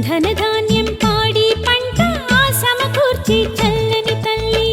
ధనధాన్యం పాడి పంట సమకూర్చి చల్లని తల్లి.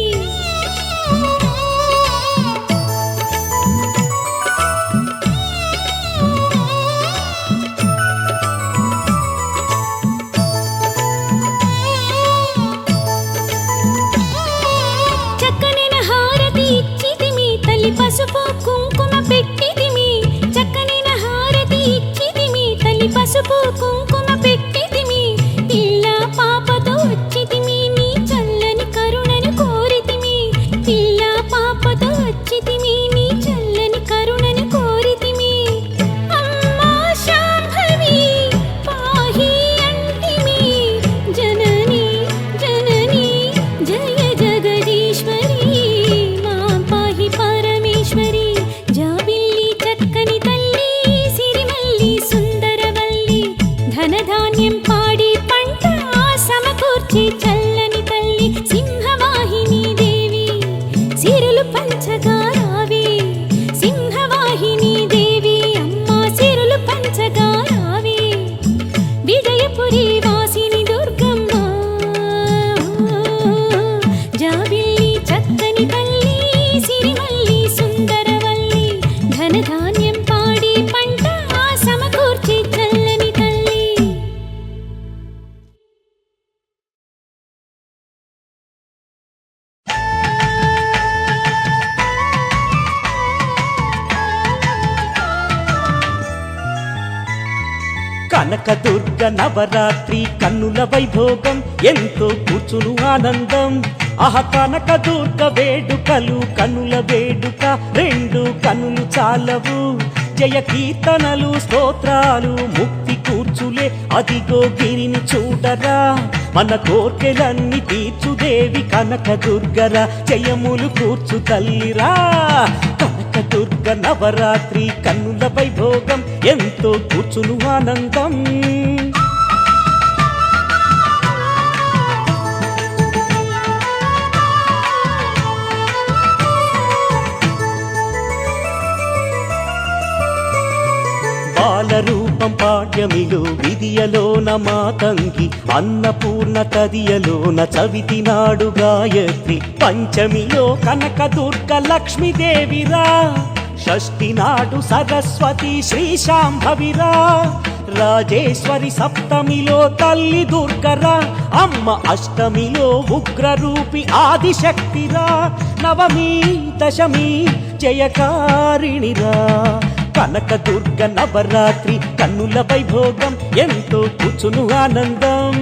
చక్కనైన హారతి ఇచ్చితిమి తల్లి, పసుపు కుంకుమ పెట్టితిమి. చక్కనైన హారతి ఇచ్చితిమి తల్లి, పసుపు కుంకుమ పెట్టితిమి. పిల్ల పాపతో వచ్చితిమి, నీ చల్లని కరుణను కోరితిమి. పిల్ల పాపతో వచ్చితిమి, నీ చల్లని కరుణను కోరితిమి. అమ్మా శాంభవి పాహి అంటిమి, జనని జనని జయ జగదీశ్వరి, మా పాహి పరమేశ్వరి. జాబిల్లి చక్కని తల్లి, సిరిమల్లి సుందరవల్లి, ధనధాన్యం పాడి పంట సమకూర్చి చల్లని తల్లి. సింహవాహిని దేవి సిరులు పంచగా రావే, సింహవాహిని దేవి అమ్మా సిరులు పంచగా రావే. విజయపురి వాసిని దుర్గమ్మ, జాబిల్లి చక్కని తల్లి, సిరిమల్లి సుందరవల్లి, ధనధాన్యం పాడి పంట సమకూర్చి చల్లని తల్లి. కనకదుర్గ నవరాత్రి కన్నుల వైభోగం, ఎంతో కూర్చును ఆనందం. కనకదుర్గ వేడుకలు కన్నుల వేడుక, రెండు కన్నులు చాలవు. జయ కీర్తనలు స్తోత్రాలు ముక్తి కూర్చులే, అదిగో గిరిని చూడరా. మన కోర్కెలన్నీ తీర్చుదేవి కనకదుర్గరా, జయములు కూర్చు తల్లిరా. కనకదుర్గ నవరాత్రి కన్నుల వైభోగం, ఎంతో కూర్చును ఆనందం. బాలరూపం పాడ్యమిలో విధియలోన మాతంగి, అన్నపూర్ణ తదియలోన చవితి నాడు గాయత్రి. పంచమిలో కనకదుర్గ లక్ష్మీదేవిరా, షష్ఠి నాడు సరస్వతి శ్రీ శాంభవిరా. రాజేశ్వరి సప్తమిలో తల్లి దుర్గరా, అమ్మ అష్టమిలో ఉగ్రరూపి ఆదిశక్తిరా. నవమి దశమి జయకారిణిరా, కనకదుర్గ నవరాత్రి కన్నుల వైభోగం, ఎంతో కూర్చును ఆనందం.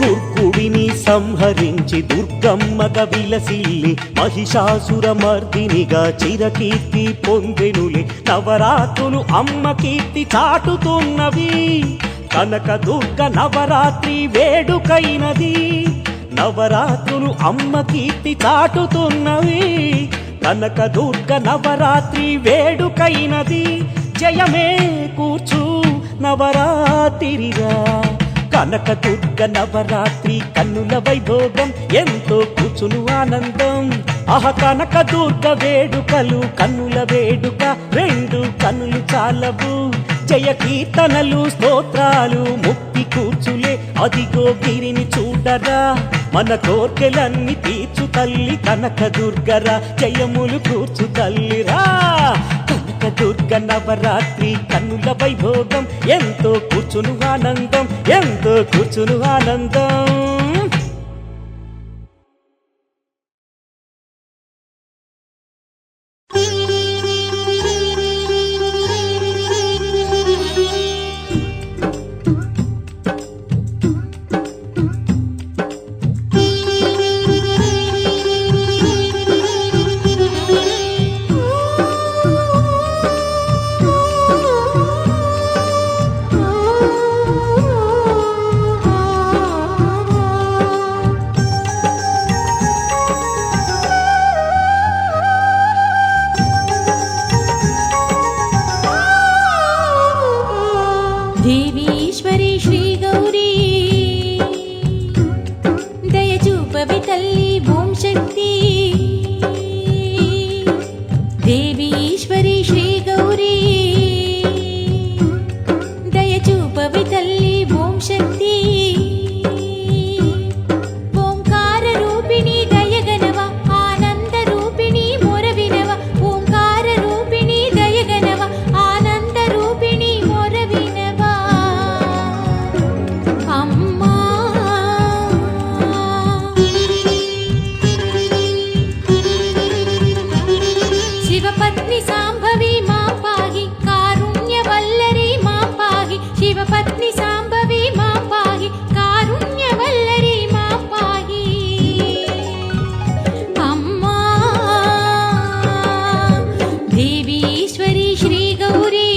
దుర్గుడిని సంహరించి దుర్గమ్మగా విలసిల్లి, మహిషాసుర మర్దినిగా చిరకీర్తి పొందెనులే. నవరాత్రులు అమ్మ కీర్తి చాటుతున్నవి, కనకదుర్గ నవరాత్రి వేడుకైనది. నవరాత్రులు అమ్మ కీర్తి చాటుతున్నవి, కనకదుర్గ నవరాత్రి వేడుకైనది. జయమే కూర్చు నవరాత్రిగా, కనకదుర్గ నవరాత్రి కన్నుల వైభోగం, ఎంతో కూర్చును ఆనందం. కనకదుర్గ వేడుకలు కన్నుల వేడుక, రెండు కన్నులు చాలవు. జయ కీర్తనలు స్తోత్రాలు ముక్తి కూర్చులే, అదిగో గిరిని చూడరా. మన కోర్కెలన్నీ తీర్చు తల్లి కనకదుర్గరా, జయములు కూర్చు తల్లిరా. కనకదుర్గ నవరాత్రి కన్నుల వైభోగం, ఎంతో కూర్చును ఆనందం, ఎంతో కూర్చును ఆనందం. చూపవి తల్లి ఓం శక్తి దేవి ఈశ్వరి శ్రీ గౌరీ దయ చూపవి తల్లి ఓం శక్తి ఓంకార రూపిణి దయగనవ ఆనంద రూపిణి మొరవినవ ఓంకార రూపిణి దయగనవ ఆనంద రూపిణి మొరవినవ అమ్మా శివపత్ని సాంభవి మా పాగి కారుణ్యవల్లరి మా పాగి శివపత్ని సాంభవి మా పాగి కారుణ్యవల్లరి మా పాగి అమ్మా దేవి ఈశ్వరి శ్రీ గౌరీ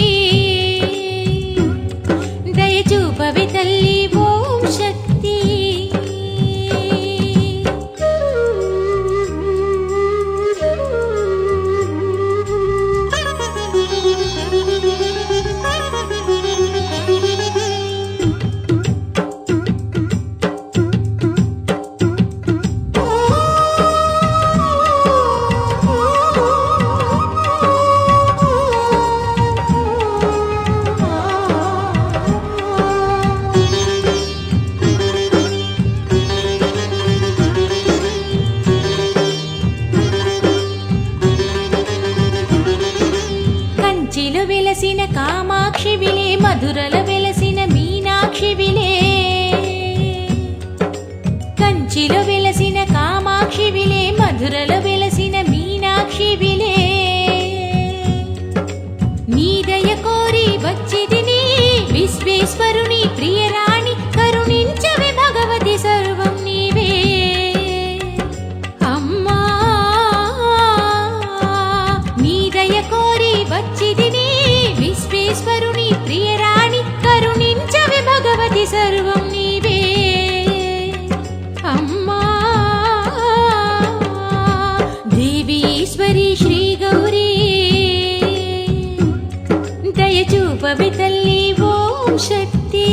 దయ చూపవి తల్లి ఓం శక్తి కంచిలో వెలసిన కామాక్షి విలే మధురల వెలసిన మీనాక్షి విలే కంచిలో వెలసిన కామాక్షి విలే మధురల వెలసిన మీనాక్షి విలే నీ దయ కోరి వచ్చిదిని విశ్వేశ్వరుని ప్రియరాణి కరుణించవే భగవతి సర్వం నీవే అమ్మా నీ దయ కోరి వచ్చిదిని విశ్వేశ్వరుని ప్రియరాణి కరుణించవే భగవతి సర్వం నీవే అమ్మా దేవి ఈశ్వరి శ్రీ గౌరీ దయ చూపవి తల్లి ఓం శక్తి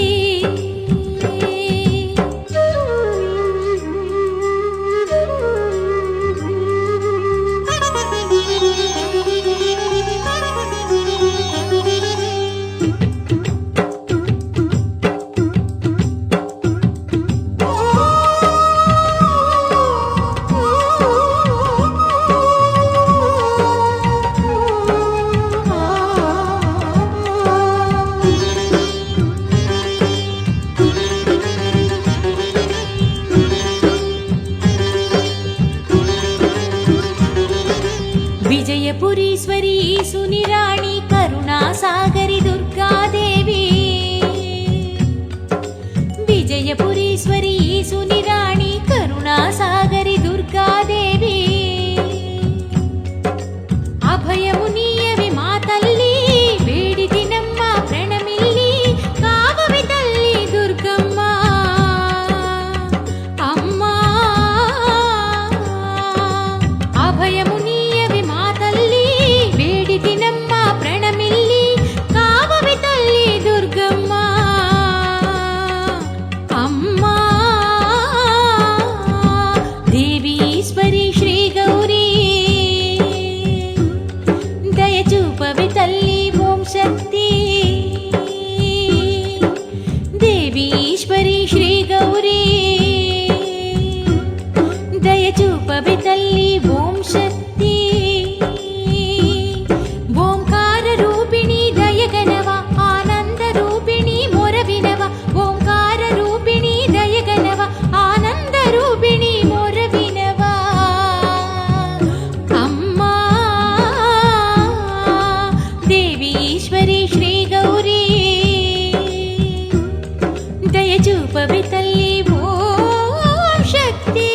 విజయపురీశ్వరి సునిరాణి కరుణా సాగరి దుర్గాదేవి విజయపురీశ్వరి సునిరాణి కరుణా సాగరి దుర్గాదేవి అభయము నీయవి మా తల్లి వేడి దినమ్మ ప్రణమిల్లి కావవి తల్లి దుర్గమ్మ అమ్మా అభయము నీయవి మా తల్లి వేడి దినమ్మ ప్రణమిల్లి కావవి తల్లి దుర్గమ్మ అమ్మా దేవి ఈశ్వరి శ్రీ గౌరీ దయ చూపవి తల్లి ఓం శక్తి దేవి ఈశ్వరి శ్రీ గౌరీ దయ చూపవి తల్లి ఓం శక్తి ఓంకార రూపిణి దయగనవ ఆనంద రూపిణి మొరవినవ ఓంకార రూపిణి దయగనవ ఆనంద రూపిణి మొరవినవ అమ్మా దేవి ఈశ్వరి శ్రీ గౌరీ దయ చూపవి తల్లి ఓం శక్తి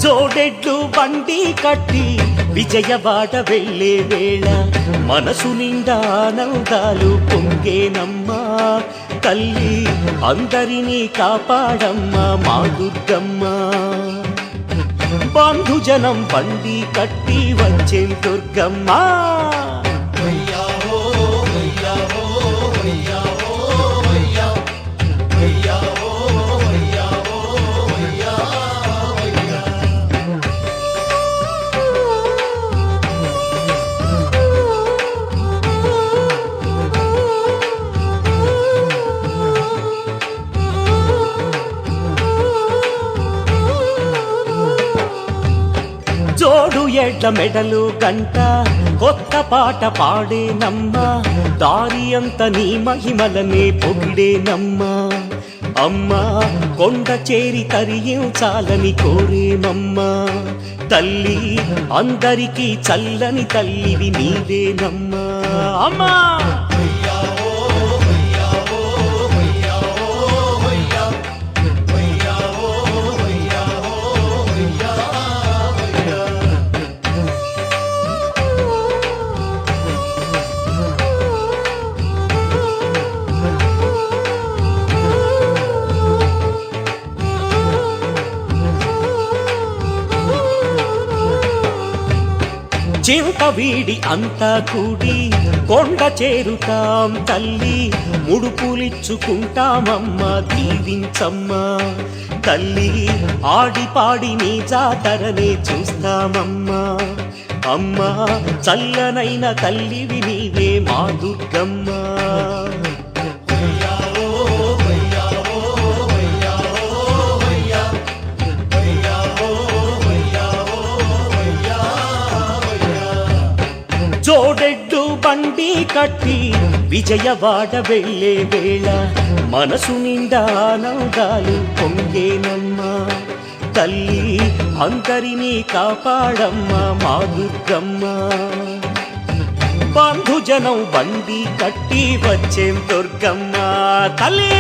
జోడెడ్లు బండి కట్టి విజయవాడ వెళ్ళే వేళ మనసు నిండా ఆనందాలు పొంగేనమ్మా తల్లి అందరినీ కాపాడమ్మా మా దుర్గమ్మ బంధుజనం బండి కట్టి వచ్చే దుర్గమ్మ జోడు ఎడ్ల మెడలు గంట కొత్త పాట పాడేనమ్మా దారి అంత నీ మహిమలనే పొగిడేనమ్మా అమ్మా కొండ చేరి తరించాలని కోరేనమ్మా తల్లి అందరికీ చల్లని తల్లివి నీవేనమ్మా అమ్మా చింత వీడి అంతా కూడి కొండ చేరుతాం తల్లి ముడుపులిచ్చుకుంటామమ్మా దీవించమ్మా తల్లి ఆడి పాడి నీ జాతరనే చూస్తామమ్మా అమ్మా చల్లనైన తల్లివి నీవే మా దుర్గమ్మ జోడెడ్డు బండి కట్టి విజయవాడ వెళ్ళే వేళ మనసు నిండా ఆనందాలు పొంగేనమ్మా తల్లి అందరినీ కాపాడమ్మా మా దుర్గమ్మ బంధుజనం బండి కట్టి వచ్చేం దుర్గమ్మ తల్లి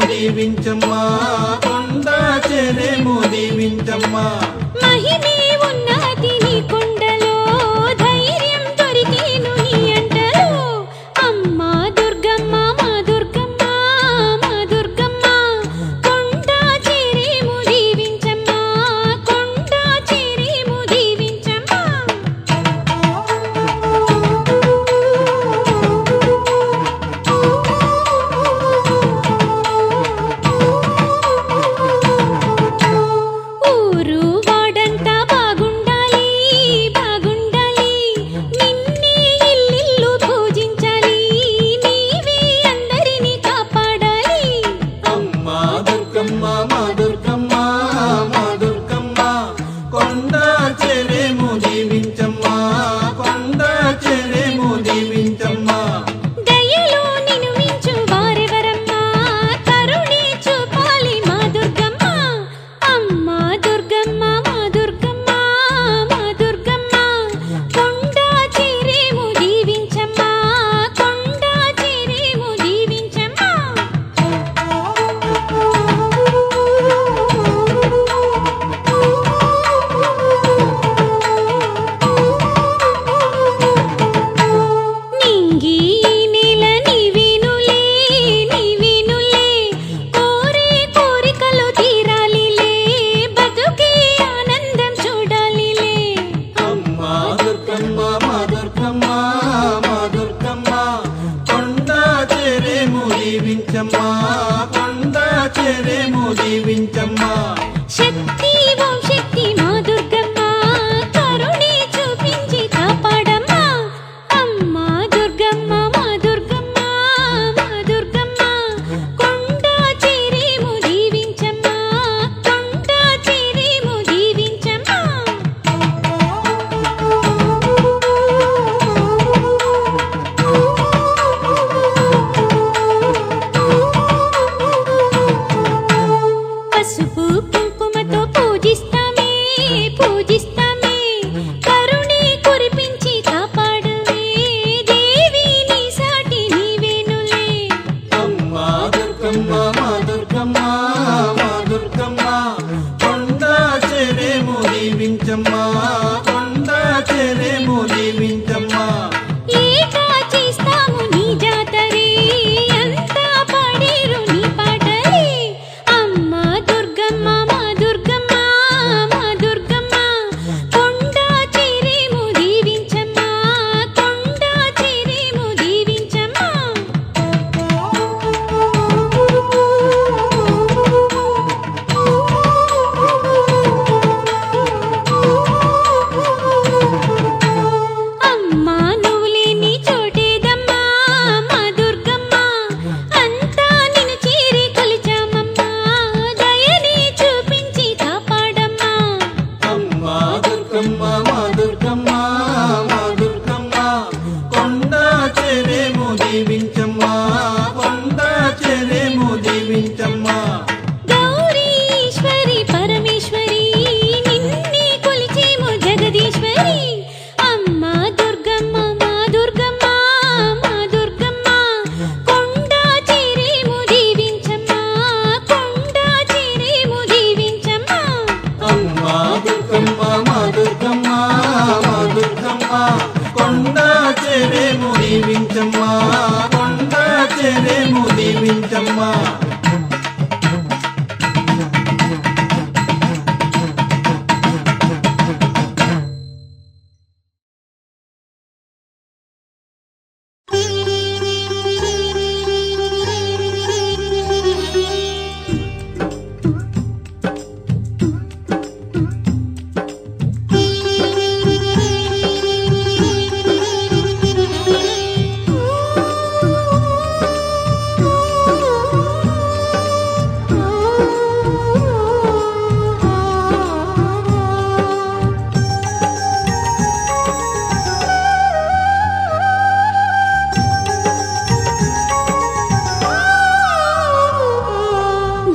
దీవించమ్మా కొండ చెరేము దీవించమ్మా మహిమే ఉన్నది నీ కొండలో ధైర్యం దొరికేను నీ అంటలో అమ్మా దుర్గమ్మ మా దుర్గమ్మ మా దుర్గమ్మ కొండ చెరేము దీవించమ్మా కొండ చెరేము దీవించమ్మా కొండ చెరేము దీవించమ్మా శక్తి ఓం శక్తి మా దుర్గమ్మ కరుణే చూపించి కాపాడమ్మా అమ్మా దుర్గమ్మ మా దుర్గమ్మ మా దుర్గమ్మ కొండ చేరేము దీవించమ్మా కొండ చేరేము దీవించమ్మా పసుపు కుంకుమతో పూజిస్తామే పూజిస్తామే కరుణే కురిపించి కాపాడవే దేవి నీ సాటి నీవేనులే అమ్మా దుర్గమ్మ మా దుర్గమ్మ మా దుర్గమ్మ కొండ చెరేము దీవించమ్మా కొండ చెరేము దీవించమ్మా ఏకా చేస్తాము నీ జాతరే అంతా పాడేరు నీ పాటలే అమ్మా దుర్గమ్మ మా దుర్గమ్మ మా దుర్గమ్మ కొండ చేరేము దీవించమ్మా కొండ చేరేము దీవించమ్మా అమ్మా నువ్వు లేని చోటేదమ్మా మా దుర్గమ్మ అంతా నిన్ను చేరి కొలిచామమ్మా దయని చూపించి కాపాడమ్మా అమ్మా దుర్గమ్మ మా దుర్గమ్మ మా దుర్గమ్మ కొండ చెరేము దీవించమ్మా కొండ చెరేము దీవించమ్మా గౌరీ ఈశ్వరి పరమేశ్వరి నిన్నే కొలిచేము జగదీశ్వరి అమ్మా దుర్గమ్మ మా దుర్గమ్మ మా దుర్గమ్మ కొండ చేరేము దీవించమ్మా కొండ చేరేము దీవించమ్మా అమ్మా దుర్గమ్మ మా దుర్గమ్మ మా దుర్గమ్మ కొండ చెరేము దీవించమ్మా కొండ చెరేము దీవించమ్మా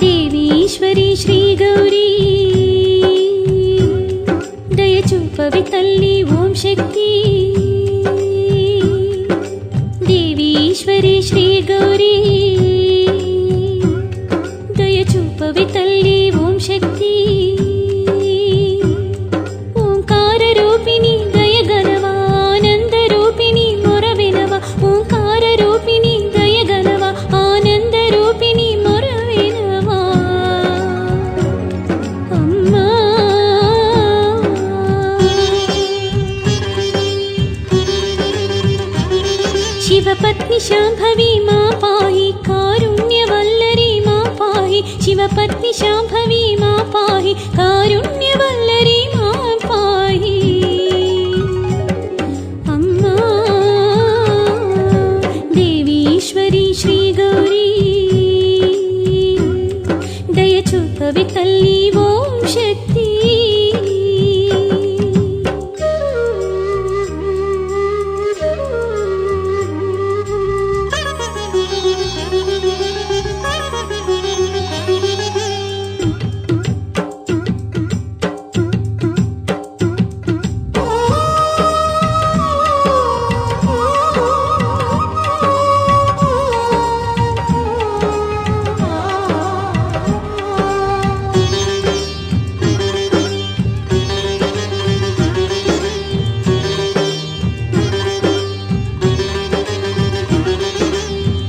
దేవీశ్వరి శ్రీ గౌరీ దయ చూపవి తల్లి ఓం శక్తి దేవీశ్వరి శ్రీ గౌరీ దయ చూపవి తల్లి ఓం శక్తి ఓంకార రూపిణి దయ గణవా ఆనంద రూపిణి మొర వినవా ఓంకార రూపిణి దయ గణవా ఆనంద రూపిణి మొర వినవా అమ్మా శివపత్ని శాంభవి మా పాహి కారుణ్యవల్లరి మా పాహి శివపత్ని శాంభవి మా పాహి కారుణ్యవల్లరి మా పాహి అమ్మా దేవీశ్వరి శ్రీ గౌరీ దయ చూపవి తల్లి ఓం శక్తి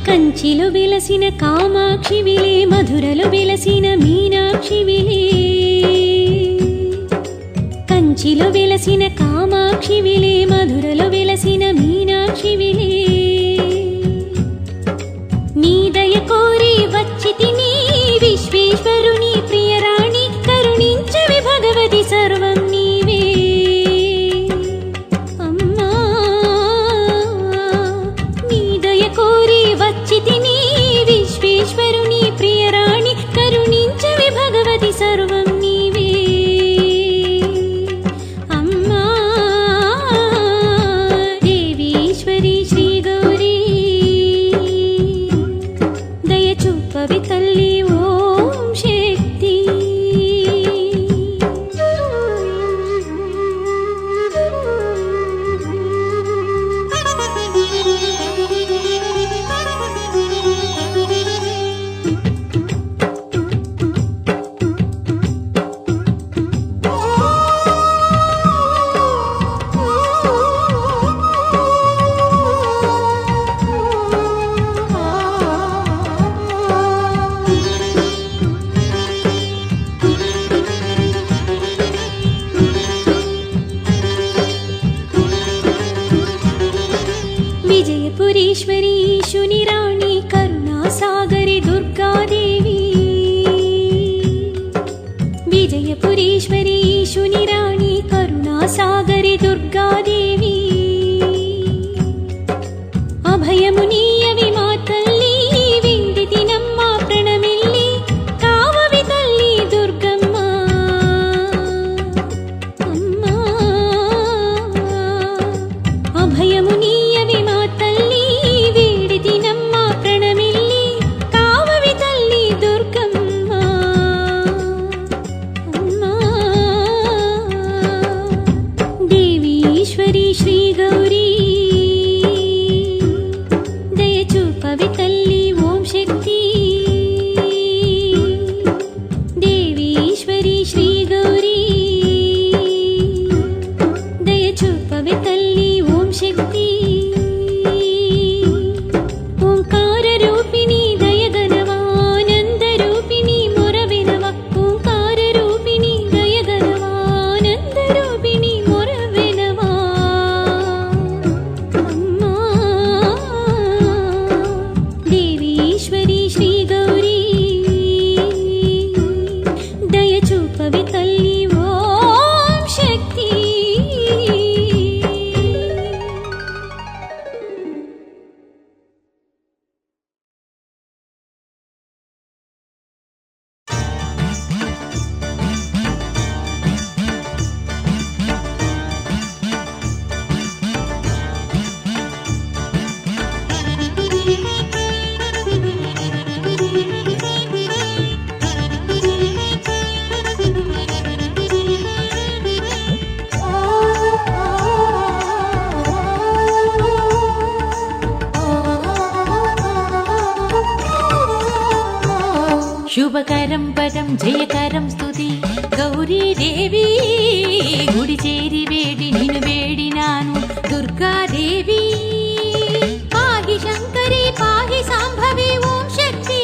కంచిలో వెలసిన కామాక్షివిలే మధురలో వెలసిన మీనాక్షివిలే కంచిలో వెలసిన కామాక్షివిలే మధురలో వెలసిన మీనాక్షివిలే నీ దయ కోరి వచ్చి దేవీశ్వరి ఈశుని రాణి కరుణాసాగరి దుర్గాదేవి అభయము నీయవి మా తల్లి విందితి నమ్మ ప్రణమిల్లి కావవి తల్లి దుర్గమ్మ అమ్మా అభయము నీయవి మా తల్లి విందితి నమ్మ ప్రణమిల్లి కావవి తల్లి దుర్గమ్మ అమ్మా దేవీశ్వరి శ్రీ గౌరీ దయచూపవి తల్లి ఓం శక్తి దేవీశ్వరి శ్రీ గౌరీ దయచూపవి తల్లి ఓం శక్తి ఓంకార రూపిణి దయగనవా ఆనంద రూపిణి మొరవినవా ఓంకార రూపిణి దయగనవా ఆనంద రూపిణి మొరవినవా అమ్మా దేవీశ్వరి శ్రీ గౌరీ దయచూపవి తల్లి ఓం శక్తి శుభకరం పదం జయకరం స్తుతి గౌరీ దేవి గుడి చేరి వేడి నిన్ను వేడినాను దుర్గాదేవి పాహి శంకరి పాహి సాంభవి ఓం శక్తి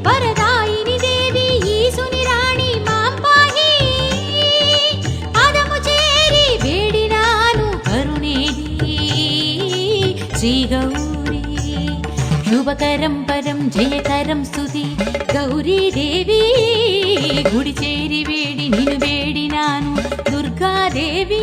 వరదాయిని దేవి ఈశుని రాణి మాం పాహి పదము చేరి వేడినాను కరుణేది శ్రీ గౌరీ శుభకరం పదం జయకరం స్తుతి గౌరీ దేవి గుడి చేరి వేడి నిన్ను వేడినాను దుర్గాదేవి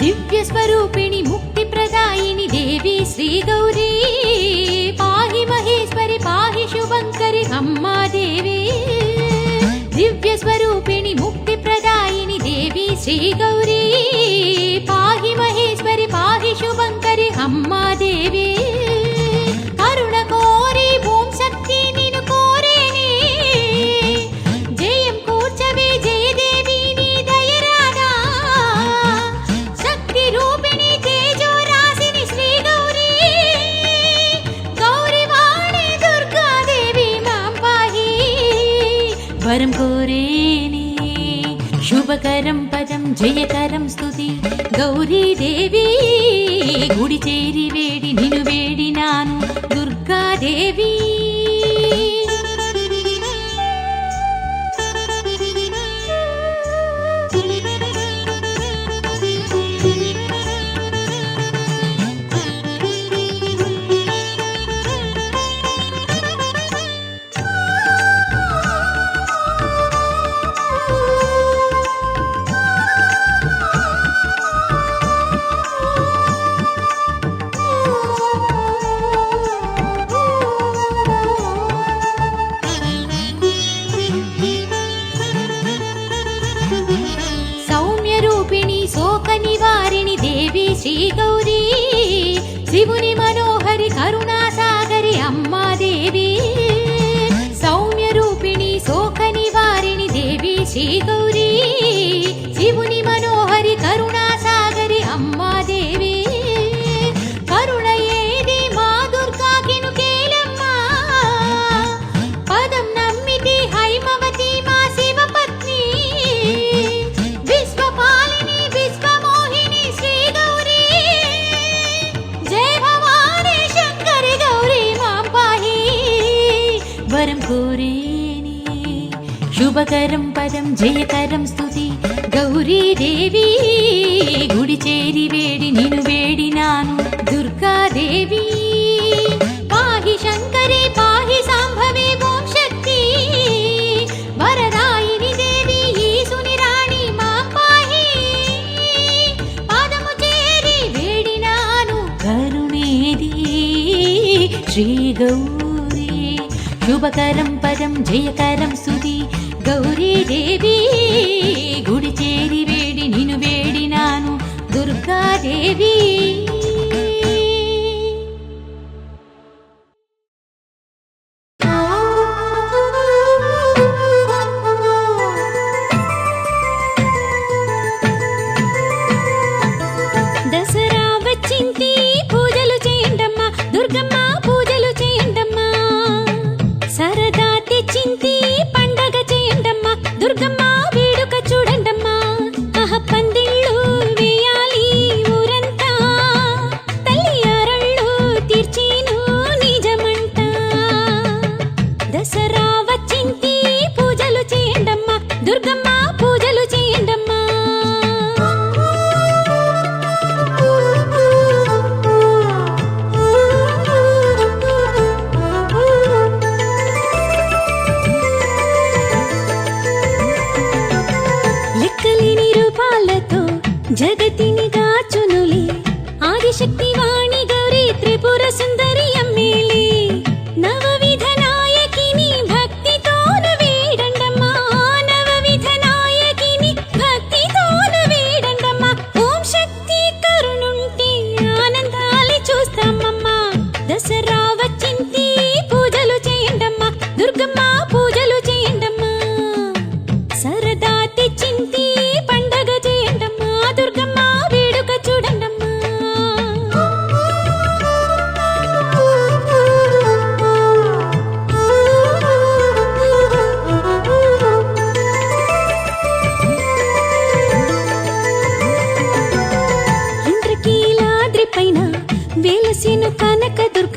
దివ్యస్వరూపిణి ముక్తి ప్రదాయిని దేవి శ్రీ గౌరీ పాహి మహేశ్వరి పాహి శుభంకరి అమ్మా దేవి దివ్యస్వరూపిణి ముక్తి ప్రదాయిని దేవి శ్రీ గౌరీ పాహి మహేశ్వరి పాహి శుభంకరి అమ్మా దేవి కరుణ కోరి ఓం శక్తి నిన్ను కోరేనే జయం కూర్చవే జయదేవి నీ దయరాదా శక్తి రూపిణి తేజో రాశిని శ్రీ గౌరీ గౌరీవాణి దుర్గాదేవి మాం పాహి వరం కోరేనే శుభకరం పదం జయకరం స్తుతి గౌరీ దేవి గుడి చేరి వేడి నిన్ను వేడినాను దుర్గాదేవి శుభకరం పదం జయకరం స్తుతి గౌరీదేవి గుడి చేరి వేడి నిను వేడినాను దుర్గాదేవి పాహి శంకరి పాహి సాంభవి ఓం శక్తి వరదాయిని దేవి ఈశుని రాణి మా పాహి పాదము చేరి వేడినాను కరుణేది శ్రీ గౌరీ శుభకరం పదం జయకరం స్తుతి గౌరీదేవి గుడి చేరి వేడి నిను వేడినాను దుర్గాదేవి దసరా వచ్చింది పూజలు చేయండమ్మా దుర్గమ్మ పూజలు చేయండమ్మా సరదా తెచ్చింది పండగ చేయండమ్మా దుర్గమ్మ వేడుక చూడండమ్మా పందిళ్ళు వేయాలి ఊరంతా తల్లి అరళ్ళు తీర్చిను నిజమంట దసరా వచ్చింది పూజలు చేయండమ్మా దుర్గమ్మ పూజలు చేయండమ్మా లెక్కలేని రూపాలతో జగతిని గాచునులే ఆదిశక్తి వాణి గౌరీ త్రిపుర సుందరి అమ్మేలే నవవిధ నాయకిని భక్తితోను వేడండమ్మా నవవిధ నాయకిని భక్తితోను వేడండమ్మా ఓం శక్తి కరుణుంటే ఆనందాలి చూస్తామమ్మా దసరా వచ్చింది పూజలు చేయండమ్మా దుర్గమ్మ పూజలు చేయండమ్మా సరదా తెచ్చింది పండగ చేయండమ్మా దుర్గమ్మ వేడుక చూడండమ్మా ఇంద్రకీలాద్రి పైన వెలసిను కనక దుర్గ